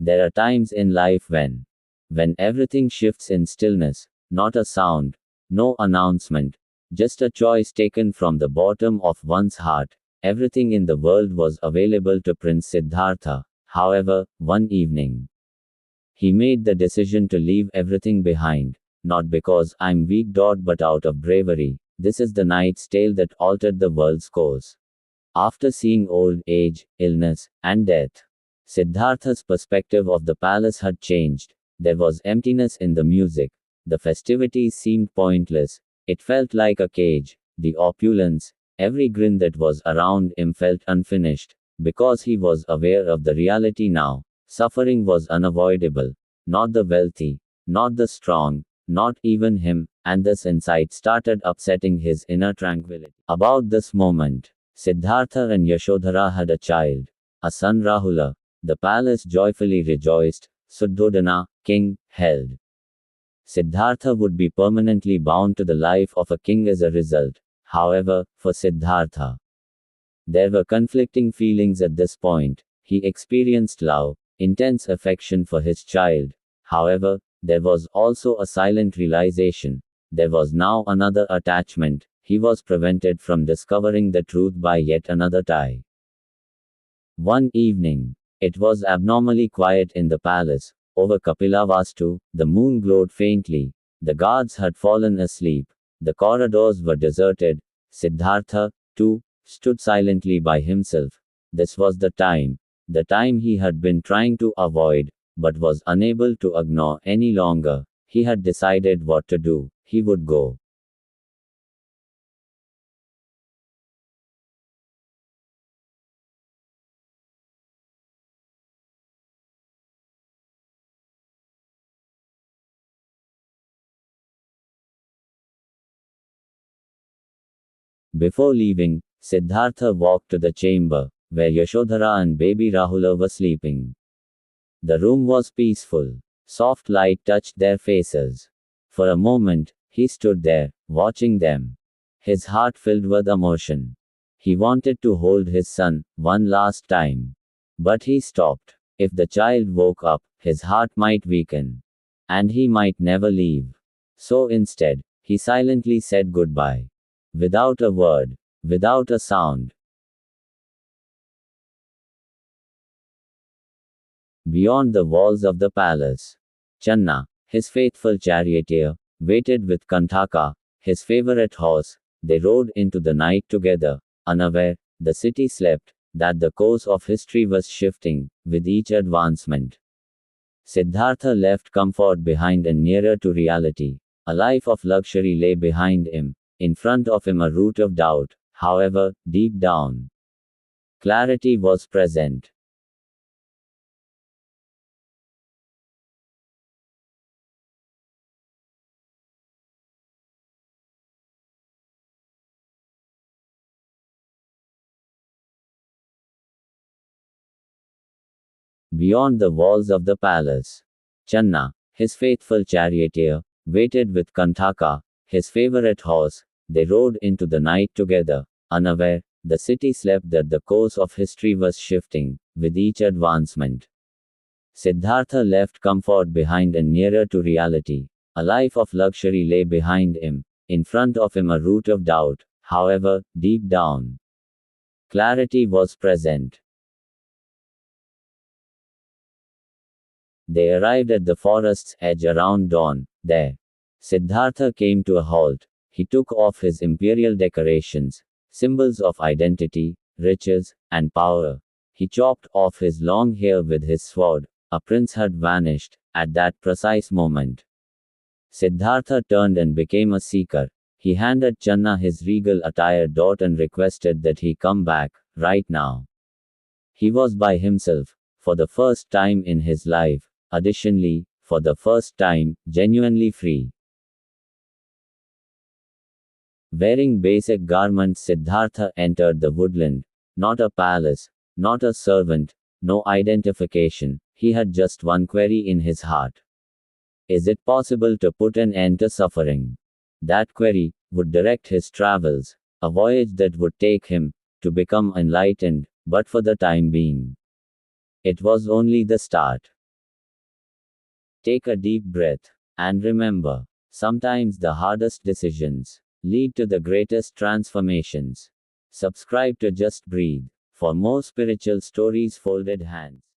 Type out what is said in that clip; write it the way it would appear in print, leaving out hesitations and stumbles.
There are times in life when everything shifts in stillness, not a sound, no announcement, just a choice taken from the bottom of one's heart. Everything in the world was available to Prince Siddhartha. However, one evening, he made the decision to leave everything behind, not because I'm weak, but out of bravery. This is the knight's tale that altered the world's course. After seeing old age, illness, and death, Siddhartha's perspective of the palace had changed. There was emptiness in the music. The festivities seemed pointless. It felt like a cage. The opulence, every grin that was around him felt unfinished, because he was aware of the reality now. Suffering was unavoidable. Not the wealthy, not the strong, not even him, and this insight started upsetting his inner tranquility. About this moment, Siddhartha and Yashodhara had a child, a son Rahula. The palace joyfully rejoiced. Suddhodana, king, held. Siddhartha would be permanently bound to the life of a king as a result. However, for Siddhartha, there were conflicting feelings at this point. He experienced love, intense affection for his child. However, there was also a silent realization. There was now another attachment. He was prevented from discovering the truth by yet another tie. One evening, it was abnormally quiet in the palace. Over Kapilavastu, the moon glowed faintly. The guards had fallen asleep. The corridors were deserted. Siddhartha, too, stood silently by himself. This was the time he had been trying to avoid, but was unable to ignore any longer. He had decided what to do. He would go. Before leaving, Siddhartha walked to the chamber, where Yashodhara and baby Rahula were sleeping. The room was peaceful. Soft light touched their faces. For a moment, he stood there, watching them. His heart filled with emotion. He wanted to hold his son, one last time. But he stopped. If the child woke up, his heart might weaken. And he might never leave. So instead, he silently said goodbye. Without a word, without a sound. Beyond the walls of the palace, Channa, his faithful charioteer, waited with Kantaka, his favorite horse. They rode into the night together, unaware, the city slept, that the course of history was shifting, with each advancement. Siddhartha left comfort behind and nearer to reality. A life of luxury lay behind him. In front of him a root of doubt. However, deep down, clarity was present. Beyond the walls of the palace, Channa, his faithful charioteer, waited with Kantaka, his favorite horse. They rode into the night together, unaware, the city slept that the course of history was shifting, with each advancement. Siddhartha left comfort behind and nearer to reality. A life of luxury lay behind him. In front of him a root of doubt. However, deep down, clarity was present. They arrived at the forest's edge around dawn. There, Siddhartha came to a halt. He took off his imperial decorations, symbols of identity, riches, and power. He chopped off his long hair with his sword. A prince had vanished, at that precise moment. Siddhartha turned and became a seeker. He handed Channa his regal attire and requested that he come back, right now. He was by himself, for the first time in his life. Additionally, for the first time, genuinely free. Wearing basic garments, Siddhartha entered the woodland. Not a palace, not a servant, no identification. He had just one query in his heart. Is it possible to put an end to suffering? That query would direct his travels, a voyage that would take him to become enlightened, but for the time being, it was only the start. Take a deep breath. And remember, sometimes the hardest decisions lead to the greatest transformations. Subscribe to Just Breathe for more spiritual stories, folded hands.